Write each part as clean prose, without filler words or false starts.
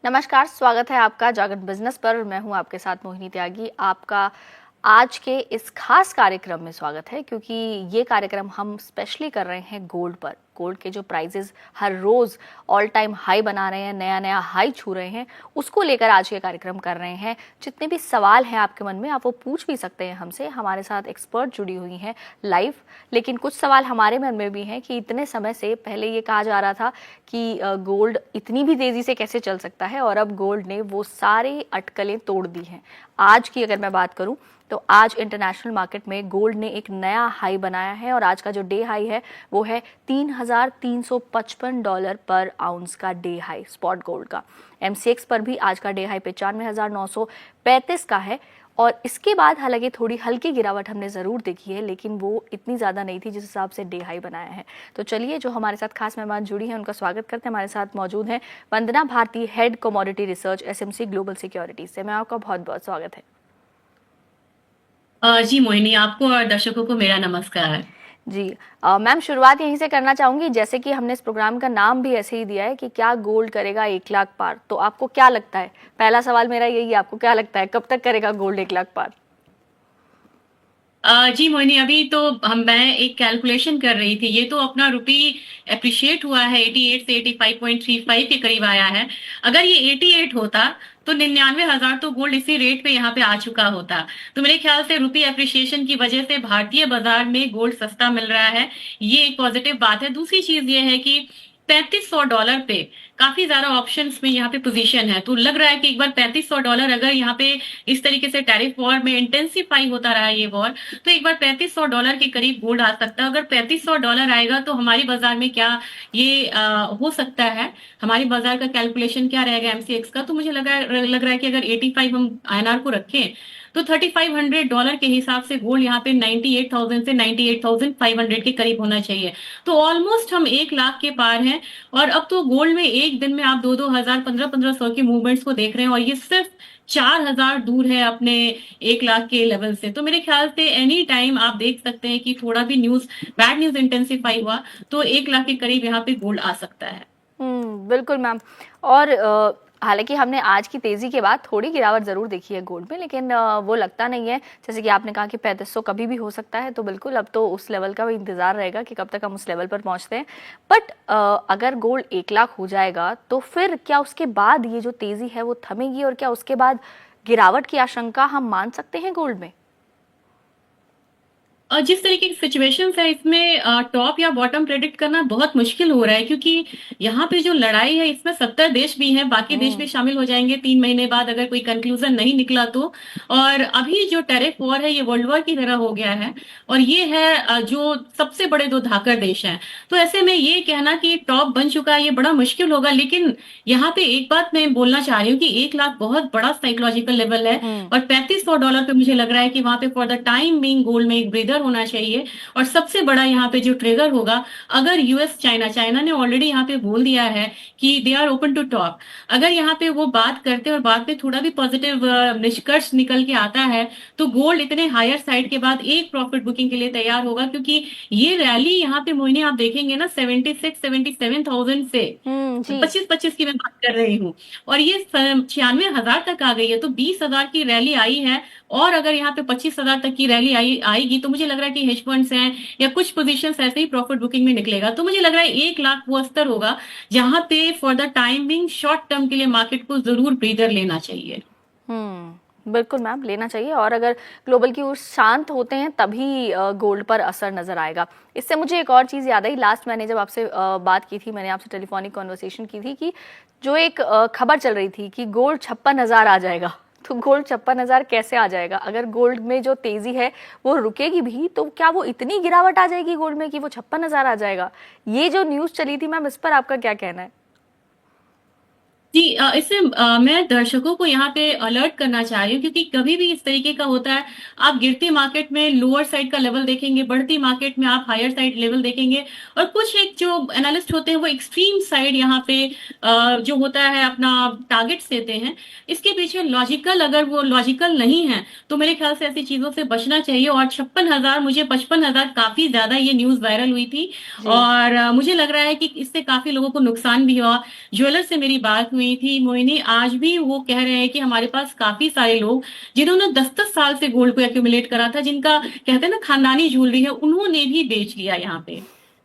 नमस्कार, स्वागत है आपका जागरण बिजनेस पर। मैं हूं आपके साथ मोहिनी त्यागी। आपका आज के इस खास कार्यक्रम में स्वागत है क्योंकि ये कार्यक्रम हम स्पेशली कर रहे हैं गोल्ड पर। गोल्ड के जो प्राइजेस हर रोज ऑल टाइम हाई बना रहे हैं, नया नया हाई छू रहे हैं, उसको लेकर आज ये कार्यक्रम कर रहे हैं। जितने भी सवाल हैं आपके मन में, आप वो पूछ भी सकते हैं हमसे। हमारे साथ एक्सपर्ट जुड़ी हुई हैं लाइव। लेकिन कुछ सवाल हमारे मन में भी हैं कि इतने समय से पहले ये कहा जा रहा था कि गोल्ड इतनी भी तेजी से कैसे चल सकता है, और अब गोल्ड ने वो सारी अटकलें तोड़ दी हैं। आज की अगर मैं बात करूं तो आज इंटरनेशनल मार्केट में गोल्ड ने एक नया हाई बनाया है और आज का जो डे हाई है वो है $3,355 पर आउंस का डे हाई स्पॉट गोल्ड का। एमसीएक्स पर भी आज का डे हाई 95,935 का है। और इसके बाद हालांकि थोड़ी हल्की गिरावट हमने ज़रूर देखी है, लेकिन वो इतनी ज़्यादा नहीं थी जिस हिसाब से डे हाई बनाया है। तो चलिए, जो हमारे साथ खास मेहमान जुड़ी हैं उनका स्वागत करते हैं। हमारे साथ मौजूद हैं Vandana Bharti, head commodity research, SMC Global Securities से। मैं आपका बहुत बहुत स्वागत है। जी मोहिनी, आपको और दर्शकों को मेरा नमस्कार। जी मैम, शुरुआत यहीं से करना चाहूंगी। जैसे कि हमने इस प्रोग्राम का नाम भी ऐसे ही दिया है कि क्या गोल्ड करेगा 1 लाख पार, तो आपको क्या लगता है? पहला सवाल मेरा यही है, आपको क्या लगता है कब तक करेगा गोल्ड 1 लाख पार? जी मोहिनी, अभी तो मैं एक कैलकुलेशन कर रही थी। ये तो अपना रुपी अप्रिशिएट हुआ है, 88 से 85.35 के करीब आया है। अगर ये 88 होता तो 99,000 तो गोल्ड इसी रेट पे यहाँ पे आ चुका होता। तो मेरे ख्याल से रुपी अप्रिशिएशन की वजह से भारतीय बाजार में गोल्ड सस्ता मिल रहा है, ये एक पॉजिटिव बात है। दूसरी चीज ये है कि $3,500 पे काफी ज्यादा ऑप्शंस में यहाँ पे पोजीशन है, तो लग रहा है कि एक बार $3,500 अगर यहाँ पे इस तरीके से टैरिफ वॉर में इंटेंसिफाई होता रहा ये वॉर, तो एक बार $3,500 के करीब गोल्ड आ सकता है। अगर $3,500 आएगा तो हमारी बाजार में क्या ये हो सकता है, हमारी बाजार का कैलकुलेशन क्या रहेगा एमसीएक्स का, तो मुझे लग रहा है कि अगर 85 हम आईएनआर को रखें तो $3,500 के हिसाब से गोल्ड यहाँ पे 98,000 से 98,500 के करीब होना चाहिए। तो ऑलमोस्ट हम 1 लाख के पार हैं। और अब तो गोल्ड में एक दिन में आप 2-2 हजार, 1500 की मूवमेंट्स को देख रहे हैं, और ये सिर्फ 4,000 दूर है अपने 1 लाख के लेवल से। तो मेरे ख्याल से एनी टाइम आप देख सकते हैं कि थोड़ा भी बैड न्यूज इंटेंसिफाई हुआ तो 1 लाख के करीब यहाँ पे गोल्ड आ सकता है। बिल्कुल मैम। और हालांकि हमने आज की तेजी के बाद थोड़ी गिरावट जरूर देखी है गोल्ड में, लेकिन वो लगता नहीं है। जैसे कि आपने कहा कि 3500 कभी भी हो सकता है, तो बिल्कुल अब तो उस लेवल का भी इंतजार रहेगा कि कब तक हम उस लेवल पर पहुंचते हैं। बट अगर गोल्ड 1 लाख हो जाएगा तो फिर क्या उसके बाद ये जो तेजी है वो थमेगी, और क्या उसके बाद गिरावट की आशंका हम मान सकते हैं गोल्ड में? और जिस तरीके की सिचुएशन है इसमें टॉप या बॉटम प्रेडिक्ट करना बहुत मुश्किल हो रहा है, क्योंकि यहाँ पे जो लड़ाई है इसमें 70 देश भी हैं, बाकी देश भी शामिल हो जाएंगे 3 महीने बाद अगर कोई कंक्लूजन नहीं निकला तो। और अभी जो टैरिफ वॉर है ये वर्ल्ड वॉर की तरह हो गया है, और ये है जो सबसे बड़े दो धाकर देश हैं। तो ऐसे में ये कहना कि टॉप बन चुका है ये बड़ा मुश्किल होगा। लेकिन यहाँ पे एक बात मैं बोलना चाह रही हूँ कि 1 लाख बहुत बड़ा साइकोलॉजिकल लेवल है, और $3,500 पे मुझे लग रहा है कि वहां पे for the time being gold में एक ब्रीदर होना चाहिए। और सबसे बड़ा यहाँ पे जो ट्रिगर होगा, अगर यूएस चाइना ने ऑलरेडी यहाँ पे बोल दिया है कि they are open to talk, अगर यहाँ पे वो बात करते और बाद में थोड़ा भी पॉजिटिव निष्कर्ष निकल के आता है तो गोल्ड इतने हायर साइड के बाद एक प्रॉफिट बुकिंग के लिए तैयार होगा। क्योंकि ये रैली यहाँ पे मोहिनी आप देखेंगे ना 76-77,000 से जी। 25-25 की मैं बात कर रही हूँ, और ये 96,000 तक आ गई है। तो 20,000 की रैली आई है, और अगर यहाँ पे 25,000 तक की रैली आएगी तो मुझे लग रहा है कि हेज फंड्स हैं या कुछ पोजीशंस ऐसे ही प्रॉफिट बुकिंग में निकलेगा। तो मुझे लग रहा है 1 लाख वो स्तर होगा जहां पे for the time being short term के लिए मार्केट को जरूर ब्रीदर लेना चाहिए। बिल्कुल मैम, लेना चाहिए। और अगर ग्लोबल की ओर शांत होते हैं तभी गोल्ड पर असर नजर आएगा। इससे मुझे एक और चीज़ याद आई। लास्ट मैंने जब आपसे बात की थी, मैंने आपसे टेलीफोनिक कॉन्वर्सेशन की थी कि जो एक खबर चल रही थी कि गोल्ड 56,000 आ जाएगा। तो गोल्ड 56,000 कैसे आ जाएगा? अगर गोल्ड में जो तेजी है वो रुकेगी भी तो क्या वो इतनी गिरावट आ जाएगी गोल्ड में कि वो 56,000 आ जाएगा? ये जो न्यूज़ चली थी मैम, इस पर आपका क्या कहना है? जी, इससे मैं दर्शकों को यहाँ पे अलर्ट करना चाह रही हूँ, क्योंकि कभी भी इस तरीके का होता है। आप गिरती मार्केट में लोअर साइड का लेवल देखेंगे, बढ़ती मार्केट में आप हायर साइड लेवल देखेंगे, और कुछ एक जो एनालिस्ट होते हैं वो एक्सट्रीम साइड यहाँ पे जो होता है अपना टारगेट्स देते हैं। इसके पीछे लॉजिकल, अगर वो लॉजिकल नहीं है तो मेरे ख्याल से ऐसी चीजों से बचना चाहिए। और 56,000, मुझे 55,000 काफी ज्यादा ये न्यूज वायरल हुई थी, जी। और मुझे लग रहा है कि इससे काफी लोगों को नुकसान भी हुआ। ज्वेलर से मेरी बात हुई, हुई थी मोहिनी, आज भी वो कह रहे हैं कि हमारे पास काफी सारे लोग जिन्होंने 10-10 साल से गोल्ड को एक्यूमुलेट करा था, जिनका कहते हैं ना खानदानी ज्वेलरी है, उन्होंने भी बेच लिया यहाँ पे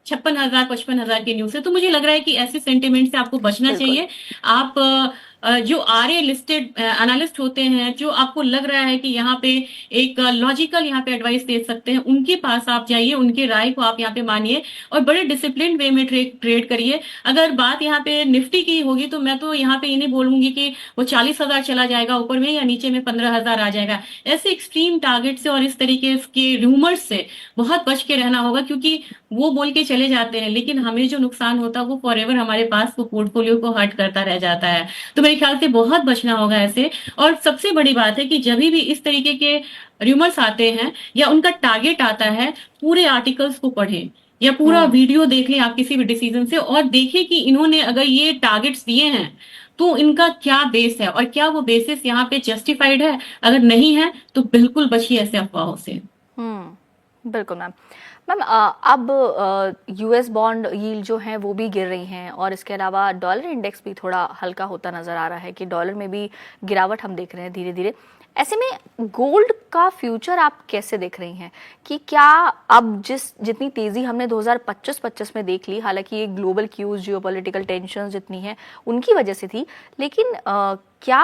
56,000 55,000 के न्यूज से। तो मुझे लग रहा है कि ऐसे सेंटिमेंट से आपको बचना बिल्कुल। चाहिए। आप जो आरए लिस्टेड एनालिस्ट होते हैं, जो आपको लग रहा है कि यहाँ पे एक लॉजिकल यहाँ पे एडवाइस दे सकते हैं, उनके पास आप जाइए, उनके राय को आप यहाँ पे मानिए और बड़े डिसिप्लिन वे में ट्रेड करिए। अगर बात यहाँ पे निफ्टी की होगी तो मैं तो यहाँ पे ये नहीं बोलूंगी कि वो 40,000 चला जाएगा ऊपर में या नीचे में 15,000 आ जाएगा। ऐसे एक्सट्रीम टारगेट से और इस तरीके के रूमर्स से बहुत बच के रहना होगा, क्योंकि वो बोल के चले जाते हैं लेकिन हमें जो नुकसान होता है वो फॉरएवर हमारे पास वो पोर्टफोलियो को हर्ट करता रह जाता है। तो मेरे ख्याल से बहुत बचना होगा ऐसे। और सबसे बड़ी बात है कि जब भी इस तरीके के रूमर्स आते हैं या उनका टारगेट आता है, पूरे आर्टिकल्स को पढ़ें या पूरा हम्म। वीडियो देख लें आप किसी भी डिसीजन से, और देखें कि इन्होंने अगर ये टारगेट्स दिए हैं तो इनका क्या बेस है और क्या वो बेसिस यहाँ पे जस्टिफाइड है। अगर नहीं है तो बिल्कुल बचिए ऐसे अफवाहों से। बिल्कुल मैम। मैम अब यूएस बॉन्ड यील्ड जो है वो भी गिर रही हैं और इसके अलावा डॉलर इंडेक्स भी थोड़ा हल्का होता नजर आ रहा है कि डॉलर में भी गिरावट हम देख रहे हैं धीरे धीरे। ऐसे में गोल्ड का फ्यूचर आप कैसे देख रही हैं कि क्या अब जितनी तेजी हमने 2025-25 में देख ली, हालांकि ये ग्लोबल क्यूज जियोपॉलिटिकल टेंशन जितनी है उनकी वजह से थी, लेकिन क्या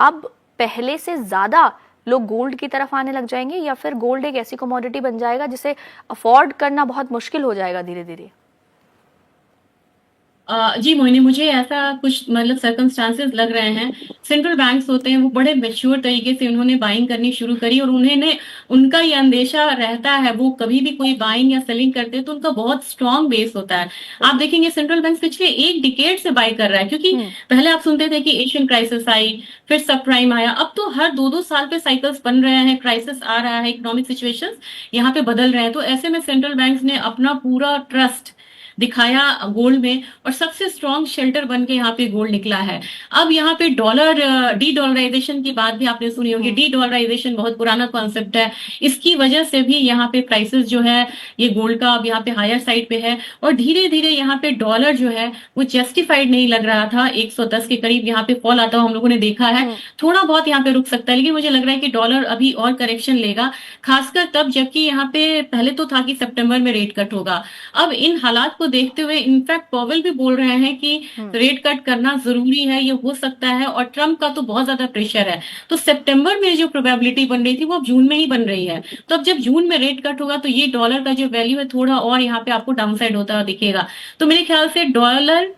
अब पहले से ज्यादा लोग गोल्ड की तरफ आने लग जाएंगे या फिर गोल्ड एक ऐसी कमोडिटी बन जाएगा जिसे अफोर्ड करना बहुत मुश्किल हो जाएगा धीरे धीरे? जी मोहिनी, मुझे ऐसा कुछ मतलब सर्कमस्टांसेस लग रहे हैं। सेंट्रल बैंक्स होते हैं वो बड़े मेच्योर तरीके से उन्होंने बाइंग करनी शुरू करी, और उन्हें उनका ये अंदेशा रहता है, वो कभी भी कोई बाइंग या सेलिंग करते हैं तो उनका बहुत स्ट्रांग बेस होता है। आप देखेंगे सेंट्रल बैंक पिछले एक डिकेड से बाई कर रहा है, क्योंकि पहले आप सुनते थे कि एशियन क्राइसिस आई, फिर सब प्राइम आया, अब तो हर 2-2 साल पे साइकिल्स बन रहे हैं, क्राइसिस आ रहा है, इकोनॉमिक सिचुएशंस यहाँ पे बदल रहे हैं। तो ऐसे में सेंट्रल बैंक्स ने अपना पूरा ट्रस्ट दिखाया गोल्ड में और सबसे स्ट्रॉन्ग शेल्टर बन के यहाँ पे गोल्ड निकला है। अब यहाँ पे डॉलर डी डॉलराइजेशन की बात भी आपने सुनी होगी। डी डॉलराइजेशन बहुत पुराना कॉन्सेप्ट है, इसकी वजह से भी यहाँ पे प्राइसेस जो है ये गोल्ड का अब यहाँ पे हायर साइड पे है, और धीरे धीरे यहाँ पे डॉलर जो है वो जस्टिफाइड नहीं लग रहा था। 110 के करीब यहाँ पे फॉल आता हुआ हम लोगों ने देखा है, थोड़ा बहुत यहाँ पे रुक सकता है, लेकिन मुझे लग रहा है कि डॉलर अभी और करेक्शन लेगा, खासकर तब जबकि यहाँ पे पहले तो था कि सितंबर में रेट कट होगा। अब इन हालात को देखते हुए इनफैक्ट पॉवेल भी बोल रहे हैं कि रेट कट करना जरूरी है, ये हो सकता है, और ट्रम्प का तो बहुत ज्यादा प्रेशर है। तो सितंबर में जो प्रोबेबिलिटी बन रही थी वो अब जून में ही बन रही है। तो अब जब जून में रेट कट होगा तो ये डॉलर का जो वैल्यू है थोड़ा और यहाँ पे आपको डाउनसाइड होता दिखेगा। तो मेरे ख्याल से डॉलर,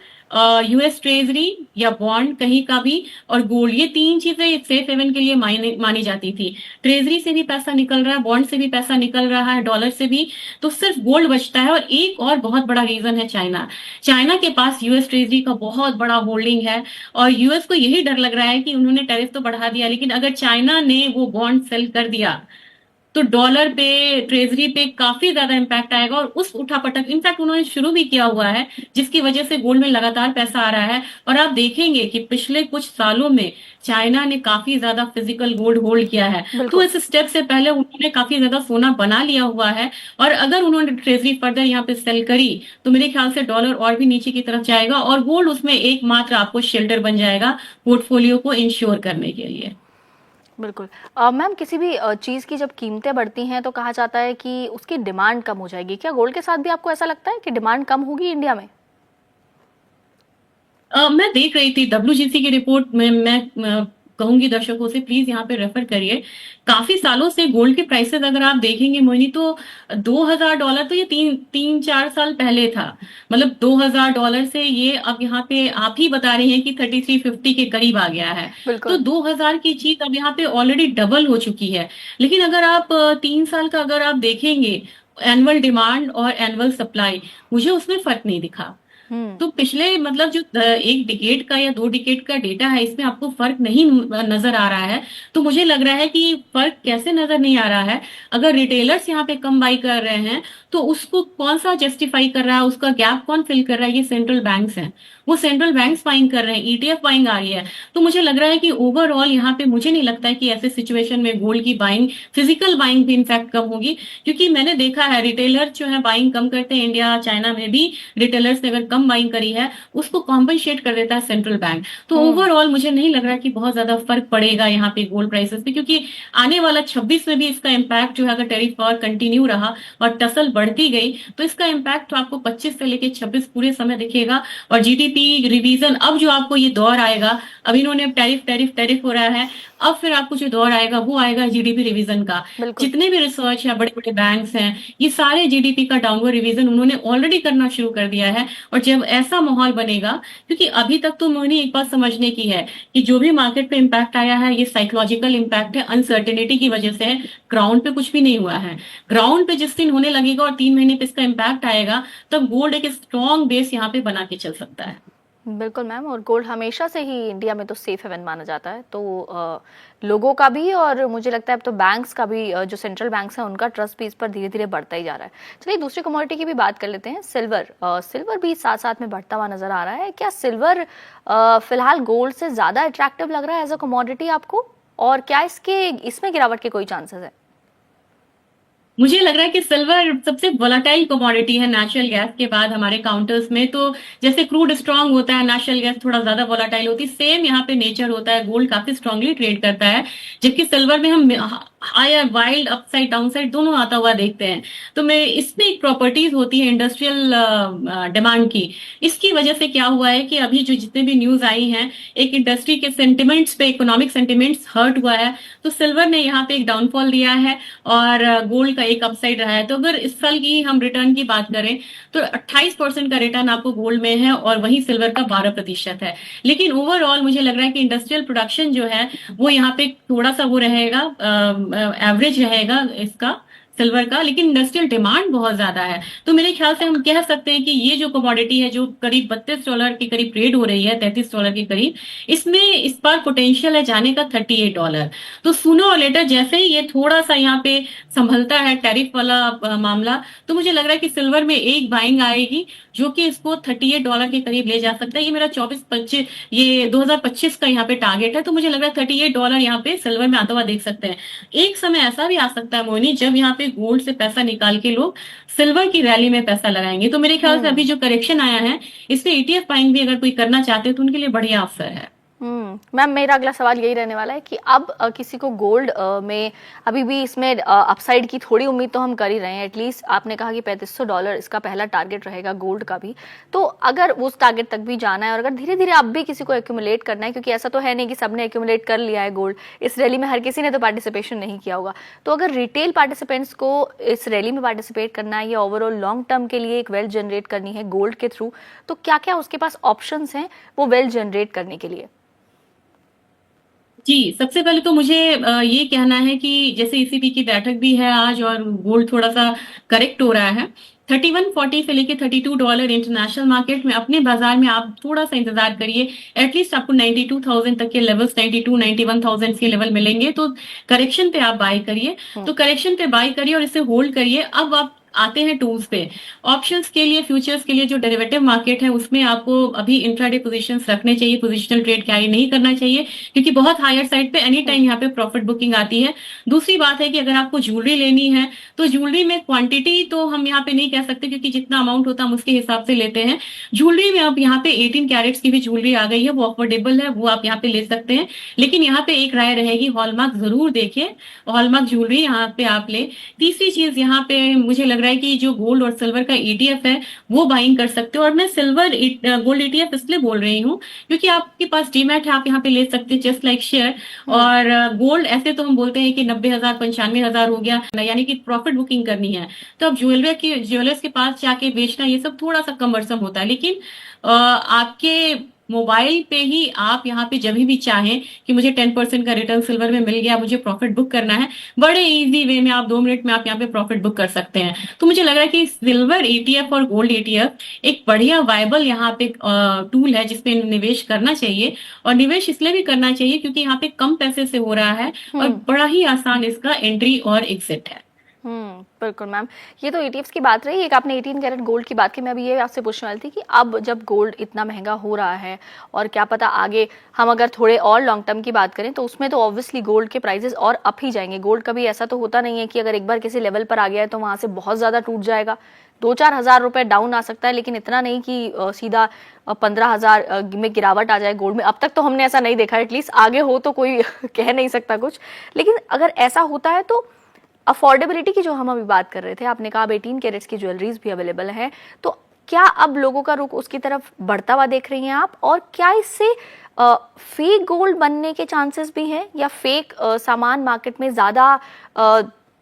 यूएस ट्रेजरी या बॉन्ड कहीं का भी, और गोल्ड, ये तीन चीजें सेफ हेवन के लिए मानी जाती थी। ट्रेजरी से भी पैसा निकल रहा है, बॉन्ड से भी पैसा निकल रहा है, डॉलर से भी, तो सिर्फ गोल्ड बचता है। और एक और बहुत बड़ा रीजन है चाइना। चाइना के पास यूएस ट्रेजरी का बहुत बड़ा होल्डिंग है, और यूएस को यही डर लग रहा है कि उन्होंने टैरिफ तो बढ़ा दिया, लेकिन अगर चाइना ने वो बॉन्ड सेल कर दिया तो डॉलर पे, ट्रेजरी पे काफी ज्यादा इंपैक्ट आएगा। और उस उठापटक इनफैक्ट उन्होंने शुरू भी किया हुआ है, जिसकी वजह से गोल्ड में लगातार पैसा आ रहा है। और आप देखेंगे कि पिछले कुछ सालों में चाइना ने काफी ज्यादा फिजिकल गोल्ड होल्ड किया है, तो इस स्टेप से पहले उन्होंने काफी ज्यादा सोना बना लिया हुआ है। और अगर उन्होंने ट्रेजरी फर्दर यहाँ पे सेल करी तो मेरे ख्याल से डॉलर और भी नीचे की तरफ जाएगा, और गोल्ड उसमें एकमात्र आपको शेल्टर बन जाएगा पोर्टफोलियो को इंश्योर करने के लिए। बिल्कुल। मैम, किसी भी चीज़ की जब कीमतें बढ़ती हैं तो कहा जाता है कि उसकी डिमांड कम हो जाएगी। क्या गोल्ड के साथ भी आपको ऐसा लगता है कि डिमांड कम होगी इंडिया में? मैं देख रही थी WGC की रिपोर्ट में, मैं कहूंगी दर्शकों से प्लीज यहाँ पे रेफर करिए। काफी सालों से गोल्ड के प्राइसेस अगर आप देखेंगे मोहिनी तो $2,000 तो ये 3-4 साल पहले था। मतलब $2,000 से ये अब यहाँ पे आप ही बता रही हैं कि 3350 के करीब आ गया है। तो 2000 की चीज अब यहाँ पे ऑलरेडी डबल हो चुकी है। लेकिन अगर आप 3 साल का अगर आप देखेंगे एनुअल डिमांड और एनुअल सप्लाई, मुझे उसमें फर्क नहीं दिखा। तो पिछले मतलब जो 1 डिकेड का या 2 डिकेड का डेटा है, इसमें आपको फर्क नहीं नजर आ रहा है। तो मुझे लग रहा है कि फर्क कैसे नजर नहीं आ रहा है। अगर रिटेलर्स यहाँ पे कम बाई कर रहे हैं तो उसको कौन सा जस्टिफाई कर रहा है, उसका गैप कौन फिल कर रहा है? ये सेंट्रल बैंक्स हैं, वो सेंट्रल बैंक्स बाइंग कर रहे हैं, ETF बाइंग आ रही है। तो मुझे लग रहा है कि ओवरऑल यहाँ पे मुझे नहीं लगता है कि ऐसे सिचुएशन में गोल्ड की बाइंग, फिजिकल बाइंग भी इनफैक्ट कम होगी, क्योंकि मैंने देखा है रिटेलर जो है बाइंग कम करते हैं। इंडिया, चाइना में भी रिटेलर्स ने अगर कम कम बाइंग करी है उसको कॉम्पनसेट कर देता है सेंट्रल बैंक। तो ओवरऑल मुझे नहीं लग रहा कि बहुत ज्यादा फर्क पड़ेगा यहाँ पे गोल्ड प्राइसेस पे, क्योंकि आने वाला 26 में भी इसका इम्पैक्ट जो है, अगर टैरिफ वॉर कंटिन्यू रहा और टसल बढ़ती गई तो इसका इम्पैक्ट तो आपको 25 से लेके 26 पूरे समय दिखेगा। और जीडीपी रिवीजन, अब जो आपको ये दौर आएगा, अब इन्होंने टैरिफ टैरिफ टैरिफ हो रहा है, अब फिर आपको जो दौर आएगा वो आएगा जीडीपी रिवीजन का। बिल्कुल। जितने भी रिसर्च है, बड़े बड़े बैंक्स हैं, ये सारे जीडीपी का डाउनवर्ड रिवीजन उन्होंने ऑलरेडी करना शुरू कर दिया है। और जब ऐसा माहौल बनेगा, क्योंकि अभी तक तो मोहिनी एक बात समझने की है कि जो भी मार्केट पे इम्पैक्ट आया है ये साइकोलॉजिकल इम्पैक्ट है, अनसर्टेनिटी की वजह से है, ग्राउंड पे कुछ भी नहीं हुआ है। ग्राउंड पे जिस दिन होने लगेगा और 3 महीने पे इसका इम्पैक्ट आएगा, तब गोल्ड एक स्ट्रॉन्ग बेस यहाँ पे बना के चल सकता है। बिल्कुल मैम, और गोल्ड हमेशा से ही इंडिया में तो सेफ हेवन माना जाता है, तो लोगों का भी और मुझे लगता है अब तो बैंक्स का भी, जो सेंट्रल बैंक्स हैं उनका ट्रस्ट भी इस पर धीरे धीरे बढ़ता ही जा रहा है। चलिए दूसरी कमोडिटी की भी बात कर लेते हैं, सिल्वर। सिल्वर भी साथ साथ में बढ़ता हुआ नजर आ रहा है। क्या सिल्वर फिलहाल गोल्ड से ज्यादा अट्रैक्टिव लग रहा है एज अ कमोडिटी आपको, और क्या इसमें गिरावट के कोई चांसेस है? मुझे लग रहा है कि सिल्वर सबसे वोलाटाइल कमोडिटी है नेचुरल गैस के बाद हमारे काउंटर्स में। तो जैसे क्रूड स्ट्रांग होता है, नेचुरल गैस थोड़ा ज्यादा वोलाटाइल होती है, सेम यहाँ पे नेचर होता है। गोल्ड काफी स्ट्रांगली ट्रेड करता है, जबकि सिल्वर में हम हायर वाइल्ड अपसाइड डाउनसाइड दोनों आता हुआ देखते हैं। तो मैं इसमें एक प्रॉपर्टीज होती है इंडस्ट्रियल डिमांड की। इसकी वजह से क्या हुआ है कि अभी जो जितने भी न्यूज आई हैं, एक इंडस्ट्री के सेंटिमेंट्स पे, इकोनॉमिक सेंटिमेंट्स हर्ट हुआ है, तो सिल्वर ने यहाँ पे एक डाउनफॉल दिया है और गोल्ड का एक अपसाइड रहा है। तो अगर इस साल की हम रिटर्न की बात करें तो 28% का रिटर्न आपको गोल्ड में है और वही सिल्वर का 12% है। लेकिन ओवरऑल मुझे लग रहा है कि इंडस्ट्रियल प्रोडक्शन जो है वो यहाँ पे थोड़ा सा वो रहेगा, एवरेज रहेगा इसका सिल्वर का, लेकिन इंडस्ट्रियल डिमांड बहुत ज्यादा है। तो मेरे ख्याल से हम कह सकते हैं कि ये जो कमोडिटी है जो करीब $32 के करीब ट्रेड हो रही है, $33 के करीब, इसमें इस बार पोटेंशियल है जाने का $38। तो सूनो और लेटर जैसे ही ये थोड़ा सा यहाँ पे संभलता है टैरिफ वाला मामला, तो मुझे लग रहा है कि सिल्वर में एक बाइंग आएगी जो कि इसको $38 के करीब ले जा सकता है। ये मेरा 24-25 ये 2025 का यहाँ पे टारगेट है। तो मुझे लग रहा है $38 यहाँ पे सिल्वर में आता हुआ देख सकते हैं। एक समय ऐसा भी आ सकता है मोहिनी जब यहाँ पे गोल्ड से पैसा निकाल के लोग सिल्वर की रैली में पैसा लगाएंगे। तो मेरे ख्याल से अभी जो करेक्शन आया है इसमें ETF बाइंग भी अगर कोई करना चाहते हैं तो उनके लिए बढ़िया अवसर है। मैम मेरा अगला सवाल यही रहने वाला है कि अब किसी को गोल्ड में अभी भी इसमें अपसाइड की थोड़ी उम्मीद तो हम कर ही रहे हैं। एटलीस्ट आपने कहा कि $3500 इसका पहला टारगेट रहेगा गोल्ड का भी, तो अगर उस टारगेट तक भी जाना है और अगर धीरे धीरे अब भी किसी को एक्यूमुलेट करना है, क्योंकि ऐसा तो है नहीं कि सबने एक्यूमुलेट कर लिया है गोल्ड, इस रैली में हर किसी ने तो पार्टिसिपेशन नहीं किया होगा, तो अगर रिटेल पार्टिसिपेंट्स को इस रैली में पार्टिसिपेट करना है या ओवरऑल लॉन्ग टर्म के लिए एक वेल्थ जनरेट करनी है गोल्ड के थ्रू, तो क्या क्या उसके पास ऑप्शंस हैं वो वेल्थ जनरेट करने के लिए? जी, सबसे पहले तो मुझे ये कहना है कि जैसे ECB की बैठक भी है आज और गोल्ड थोड़ा सा करेक्ट हो रहा है, 3140 से लेके $32 इंटरनेशनल मार्केट में, अपने बाजार में आप थोड़ा सा इंतजार करिए। एटलीस्ट आपको 92,000 तक के लेवल्स, 92-91,000 के लेवल मिलेंगे, तो करेक्शन पे आप बाय करिए। तो करेक्शन पे बाय करिए और इसे होल्ड करिए। अब आप आते हैं टूल्स पे। ऑप्शंस के लिए, फ्यूचर्स के लिए जो डेरिवेटिव मार्केट है उसमें आपको अभी इंट्राडे पोजीशंस रखने चाहिए, पोजिशनल ट्रेड कैरी नहीं करना चाहिए, क्योंकि बहुत हायर साइड पे एनी टाइम यहाँ पे प्रॉफिट बुकिंग आती है। दूसरी बात है कि अगर आपको ज्वेलरी लेनी है तो ज्वेलरी में क्वांटिटी तो हम यहाँ पे नहीं कह सकते, क्योंकि जितना अमाउंट होता है हम उसके हिसाब से लेते हैं। ज्वेलरी में अब यहाँ पे 18 कैरेट्स की भी ज्वेलरी आ गई है, वो अफोर्डेबल है, वो आप यहाँ पे ले सकते हैं। लेकिन यहाँ पे एक राय रहेगी, हॉलमार्क जरूर देखें, हॉलमार्क ज्वेलरी यहाँ पे आप ले। तीसरी चीज यहाँ पे मुझे लग रहा है कि जो गोल्ड और सिल्वर का ETF है वो बाइंग कर सकते हो। और मैं सिल्वर गोल्ड ETF इसलिए बोल रही हूँ क्योंकि आपके पास डीमैट है, आप यहाँ पे ले सकते हैं जस्ट लाइक शेयर। और गोल्ड ऐसे तो हम बोलते हैं कि 90,000 95,000 हो गया, यानी कि प्रॉफिट बुकिंग करनी है तो अब ज्वेलर्स के पास जाके बेचना ये सब थोड़ा सा कमरसम होता है। लेकिन आपके मोबाइल पे ही आप यहाँ पे जब भी चाहें कि मुझे 10% का रिटर्न सिल्वर में मिल गया, मुझे प्रॉफिट बुक करना है, बड़े इजी वे में आप 2 मिनट में आप यहाँ पे प्रॉफिट बुक कर सकते हैं। तो मुझे लग रहा है कि सिल्वर ETF और गोल्ड ETF एक बढ़िया वायबल यहाँ पे टूल है जिसपे निवेश करना चाहिए। और निवेश इसलिए भी करना चाहिए क्योंकि यहाँ पे कम पैसे से हो रहा है और बड़ा ही आसान इसका एंट्री और एग्जिट है। बिल्कुल मैम। ये तो ईटीएफ्स की बात रही। एक आपने 18 कैरेट गोल्ड की बात की, मैं अभी ये आपसे पूछने वाली थी कि अब जब गोल्ड इतना महंगा हो रहा है और क्या पता आगे हम अगर थोड़े और लॉन्ग टर्म की बात करें तो उसमें तो ऑब्वियसली गोल्ड के प्राइसेस और अप ही जाएंगे। गोल्ड कभी ऐसा तो होता नहीं है कि अगर एक बार किसी लेवल पर आ गया है तो वहां से बहुत ज्यादा टूट जाएगा। 2-4 हज़ार रुपए डाउन आ सकता है, लेकिन इतना नहीं कि सीधा 15,000 में गिरावट आ जाए गोल्ड में। अब तक तो हमने ऐसा नहीं देखा, एटलीस्ट आगे हो तो कोई कह नहीं सकता कुछ। लेकिन अगर ऐसा होता है तो अफोर्डेबिलिटी की जो हम अभी बात कर रहे थे, आपने कहा अब 18 कैरेट्स की ज्वेलरीज भी अवेलेबल है, तो क्या अब लोगों का रुख उसकी तरफ बढ़ता हुआ देख रही हैं आप? और क्या इससे फेक गोल्ड बनने के चांसेस भी हैं, या फेक सामान मार्केट में ज्यादा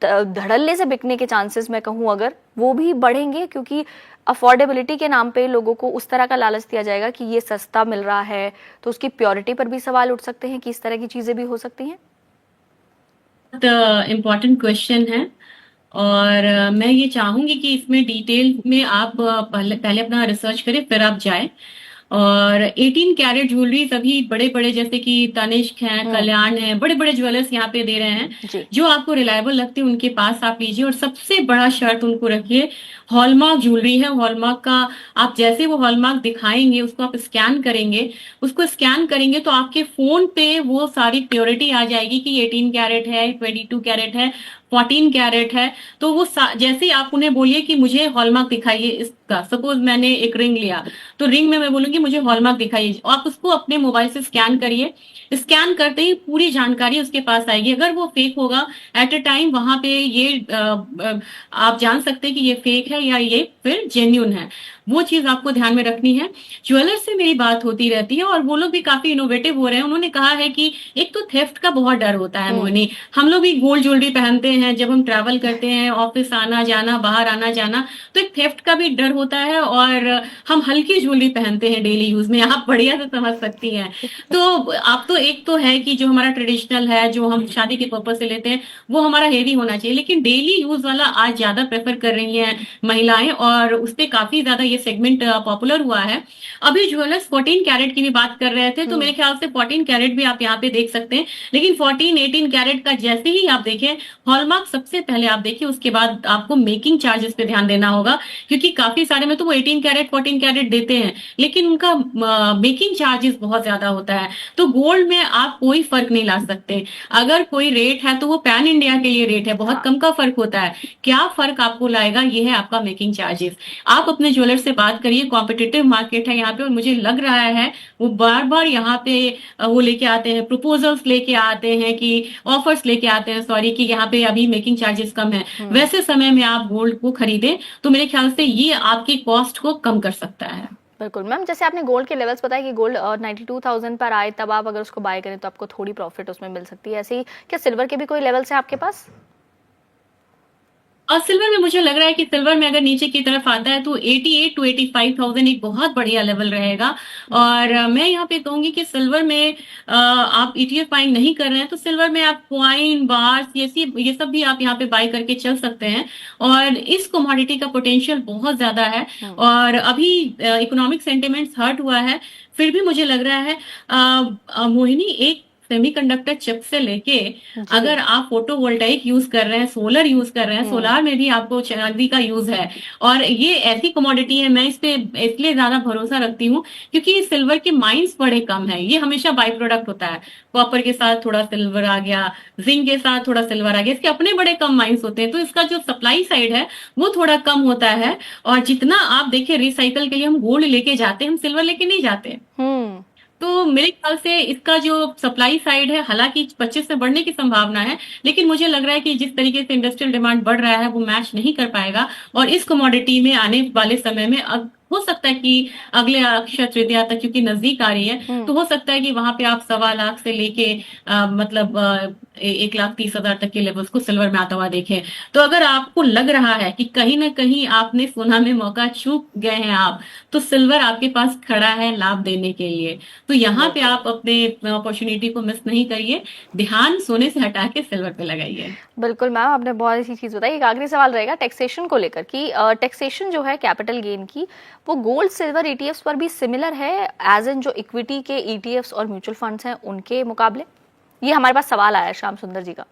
धड़ल्ले से बिकने के चांसेस मैं कहूँ अगर, वो भी बढ़ेंगे? क्योंकि अफोर्डेबिलिटी के नाम पे लोगों को उस तरह का लालच दिया जाएगा कि ये सस्ता मिल रहा है, तो उसकी प्योरिटी पर भी सवाल उठ सकते हैं कि इस तरह की चीजें भी हो सकती हैं। इम्पॉर्टेंट क्वेश्चन है। और मैं ये चाहूंगी कि इसमें डिटेल में आप पहले अपना रिसर्च करें, फिर आप जाएं। और 18 कैरेट ज्वेलरीज अभी बड़े बड़े जैसे कि तनिष्क हैं, कल्याण है, बड़े बड़े ज्वेलर्स यहाँ पे दे रहे हैं। जो आपको रिलायबल लगते हैं उनके पास आप लीजिए। और सबसे बड़ा शर्त उनको रखिए, हॉलमार्क ज्वेलरी है, हॉलमार्क का आप जैसे वो हॉलमार्क दिखाएंगे उसको आप स्कैन करेंगे, तो आपके फोन पे वो सारी प्योरिटी आ जाएगी कि 18 कैरेट है, 22 कैरेट है, 14 कैरेट है। तो वो जैसे ही आप उन्हें बोलिए कि मुझे हॉलमार्क दिखाइए इसका, सपोज मैंने एक रिंग लिया तो रिंग में मैं बोलूंगी मुझे हॉलमार्क दिखाइए, आप उसको अपने मोबाइल से स्कैन करिए। स्कैन करते ही पूरी जानकारी उसके पास आएगी। अगर वो फेक होगा एट अ टाइम वहां पे ये आप जान सकते हैं कि ये फेक है या ये फिर जेन्यून है। वो चीज आपको ध्यान में रखनी है। ज्वेलर से मेरी बात होती रहती है और वो लोग भी काफी इनोवेटिव हो रहे हैं। उन्होंने कहा है कि एक तो थेफ्ट का बहुत डर होता है मोहिनी, हम लोग भी गोल्ड ज्वेलरी पहनते हैं, जब हम ट्रैवल करते हैं, ऑफिस आना जाना, बाहर आना जाना, तो एक थेफ्ट का भी डर होता है। और हम हल्की ज्वेलरी पहनते हैं डेली यूज में, आप बढ़िया से समझ सकती हैं। तो आप तो एक तो है कि जो हमारा ट्रेडिशनल है, जो हम शादी के पर्पज से लेते हैं, वो हमारा हेवी होना चाहिए। लेकिन डेली यूज वाला आज ज्यादा प्रेफर कर रही हैं महिलाएं, और उस पर काफी ज्यादा ये सेगमेंट पॉपुलर हुआ है। अभी ज्वेलर्स 14 कैरेट की भी बात कर रहे थे, तो मेरे ख्याल से 14 कैरेट भी आप यहाँ पे देख सकते हैं। लेकिन 14, 18 कैरेट का जैसे ही आप देखें, हॉलमार्क सबसे पहले आप देखिए, उसके बाद आपको मेकिंग चार्जेस पे ध्यान देना होगा। क्योंकि काफी सारे में तो वो 18 कैरेट 14 कैरेट देते हैं, लेकिन उनका मेकिंग चार्जेस बहुत ज्यादा होता है। तो गोल्ड में आप कोई फर्क नहीं ला सकते। अगर कोई रेट है तो वो पैन इंडिया के लिए रेट है, बहुत कम का फर्क होता है। क्या फर्क आपको लाएगा, ये है आपका मेकिंग चार्जेस। आप अपने ज्वेलर से बात करिए, कॉम्पिटिटिव मार्केट है यहाँ पे, और मुझे लग रहा है वो बार बार यहाँ पे वो लेके आते हैं, प्रपोजल्स लेके आते हैं, कि ऑफर्स लेके आते हैं, सॉरी, कि यहाँ पे अभी मेकिंग चार्जेस कम है। वैसे समय में आप गोल्ड को खरीदें तो मेरे ख्याल से ये आपकी कॉस्ट को कम कर सकता है। बिल्कुल मैम, जैसे आपने गोल्ड के लेवल्स बताया कि गोल्ड 92,000 पर आए तब आप अगर उसको बाय करें तो आपको थोड़ी प्रॉफिट उसमें मिल सकती है, ऐसे ही क्या सिल्वर के भी कोई लेवल्स हैं आपके पास? और सिल्वर में मुझे लग रहा है कि सिल्वर में अगर नीचे की तरफ आता है तो 88 टू 85,000 एक बहुत बढ़िया लेवल रहेगा। और मैं यहाँ पे कहूंगी कि सिल्वर में आप ईटीएफ बाइंग नहीं कर रहे हैं तो सिल्वर में आप कॉइन बार्स ये सब भी आप यहाँ पे बाय करके चल सकते हैं। और इस कमोडिटी का पोटेंशियल बहुत ज्यादा है। और अभी इकोनॉमिक सेंटिमेंट्स हर्ट हुआ है, फिर भी मुझे लग रहा है मोहिनी, एक सेमीकंडक्टर चिप से लेके अगर आप फोटोवोल्टाइक यूज कर रहे हैं, सोलर यूज कर रहे हैं, सोलार में भी आपको चांदी का यूज है। और ये ऐसी कमोडिटी है, मैं इस पे इसलिए ज्यादा भरोसा रखती हूँ क्योंकि सिल्वर के माइंस बड़े कम है। ये हमेशा बाई प्रोडक्ट होता है, कॉपर के साथ थोड़ा सिल्वर आ गया, जिंक के साथ थोड़ा सिल्वर आ गया, इसके अपने बड़े कम माइंस होते हैं। तो इसका जो सप्लाई साइड है वो थोड़ा कम होता है। और जितना आप देखिए रिसाइकल के लिए हम गोल्ड लेके जाते हैं, हम सिल्वर लेके नहीं जाते। तो मेरे ख्याल से इसका जो सप्लाई साइड है, हालांकि 25 से बढ़ने की संभावना है, लेकिन मुझे लग रहा है कि जिस तरीके से इंडस्ट्रियल डिमांड बढ़ रहा है वो मैच नहीं कर पाएगा। और इस कमोडिटी में आने वाले समय में हो सकता है कि अगले अक्षय तृतीया तक, क्योंकि नजदीक आ रही है, तो हो सकता है कि वहां पे आप 1.25 लाख से लेके मतलब 1,30,000 तक के लेवल्स को सिल्वर में आता हुआ देखें। तो अगर आपको लग रहा है कि कहीं ना कहीं आपने सोना में मौका चूक गए हैं आप, तो सिल्वर आपके पास खड़ा है लाभ देने के लिए। तो यहाँ पे आप अपने अपॉर्चुनिटी को मिस नहीं करिए, ध्यान सोने से हटा के सिल्वर पे लगाइए। बिल्कुल मैम, आपने बहुत अच्छी चीज बताई। एक आखिरी सवाल रहेगा टैक्सेशन को लेकर कि टैक्सेशन जो है कैपिटल गेन की, वो गोल्ड सिल्वर ईटीएफ्स पर भी सिमिलर है एज इन जो इक्विटी के ईटीएफ्स और म्यूचुअल फंड्स हैं उनके मुकाबले? ये हमारे पास सवाल आया है श्याम सुंदर जी का।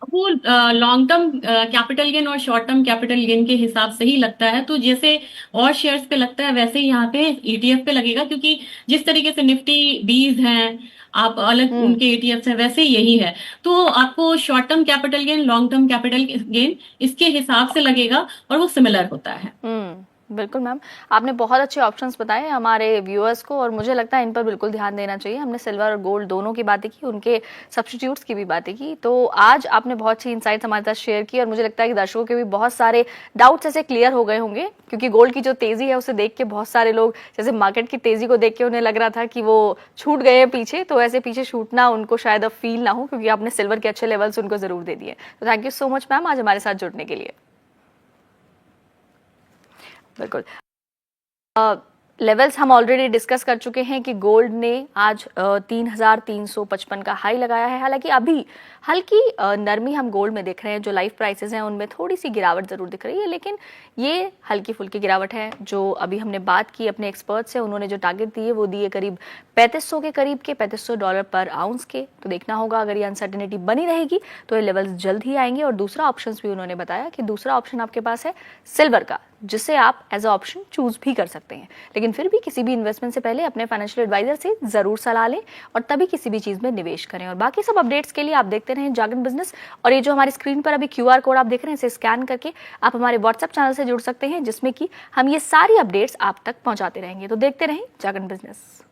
वो लॉन्ग टर्म कैपिटल गेन और शॉर्ट टर्म कैपिटल गेन के हिसाब से ही लगता है। तो जैसे और शेयर्स पे लगता है वैसे ही यहाँ पे ईटीएफ पे लगेगा, क्योंकि जिस तरीके से निफ्टी 20 हैं, आप अलग हम्म। उनके ईटीएफ हैं, वैसे ही यही है। तो आपको short term capital gain, long term capital gain इसके हिसाब से लगेगा और वो सिमिलर होता है। बिल्कुल मैम, आपने बहुत अच्छे ऑप्शंस बताए हमारे व्यूअर्स को और मुझे लगता है इन पर बिल्कुल ध्यान देना चाहिए। हमने सिल्वर और गोल्ड दोनों की बातें की, उनके सब्स्टिट्यूट्स की भी बातें की, तो आज आपने बहुत अच्छी इंसाइट्स हमारे साथ शेयर की और मुझे लगता है कि दर्शकों के भी बहुत सारे डाउट्स ऐसे क्लियर हो गए होंगे, क्योंकि गोल्ड की जो तेजी है उसे देख के बहुत सारे लोग, जैसे मार्केट की तेजी को देख के उन्हें लग रहा था कि वो छूट गए हैं पीछे, तो ऐसे पीछे छूटना उनको शायद अब फील ना हो, क्योंकि आपने सिल्वर के अच्छे लेवल्स उनको जरूर दे दिए। तो thank you so much ma'am आज हमारे साथ जुड़ने के लिए। बिल्कुल, लेवल्स हम ऑलरेडी डिस्कस कर चुके हैं कि गोल्ड ने आज 3,355 का हाई लगाया है। हालांकि अभी हल्की नरमी हम गोल्ड में देख रहे हैं, जो लाइव प्राइसेस हैं उनमें थोड़ी सी गिरावट जरूर दिख रही है, लेकिन ये हल्की फुल्की गिरावट है। जो अभी हमने बात की अपने एक्सपर्ट से, उन्होंने जो टारगेट दिए वो दिए करीब 3500 के करीब के, $3500 पर आउंस के। तो देखना होगा, अगर ये अनसर्टेनिटी बनी रहेगी तो ये लेवल्स जल्द ही आएंगे। और दूसरा ऑप्शन भी उन्होंने बताया कि दूसरा ऑप्शन आपके पास है सिल्वर का, जिसे आप एज अ ऑप्शन चूज भी कर सकते हैं। लेकिन फिर भी किसी भी इन्वेस्टमेंट से पहले अपने फाइनेंशियल एडवाइजर से जरूर सलाह लें और तभी किसी भी चीज में निवेश करें। और बाकी सब अपडेट्स के लिए आप देखते रहें जागरण बिजनेस। और ये जो हमारी स्क्रीन पर अभी QR कोड आप देख रहे हैं, इसे स्कैन करके आप हमारे व्हाट्सएप चैनल से जुड़ सकते हैं, जिसमें कि हम ये सारी अपडेट्स आप तक पहुंचाते रहेंगे। तो देखते रहें जागरण बिजनेस।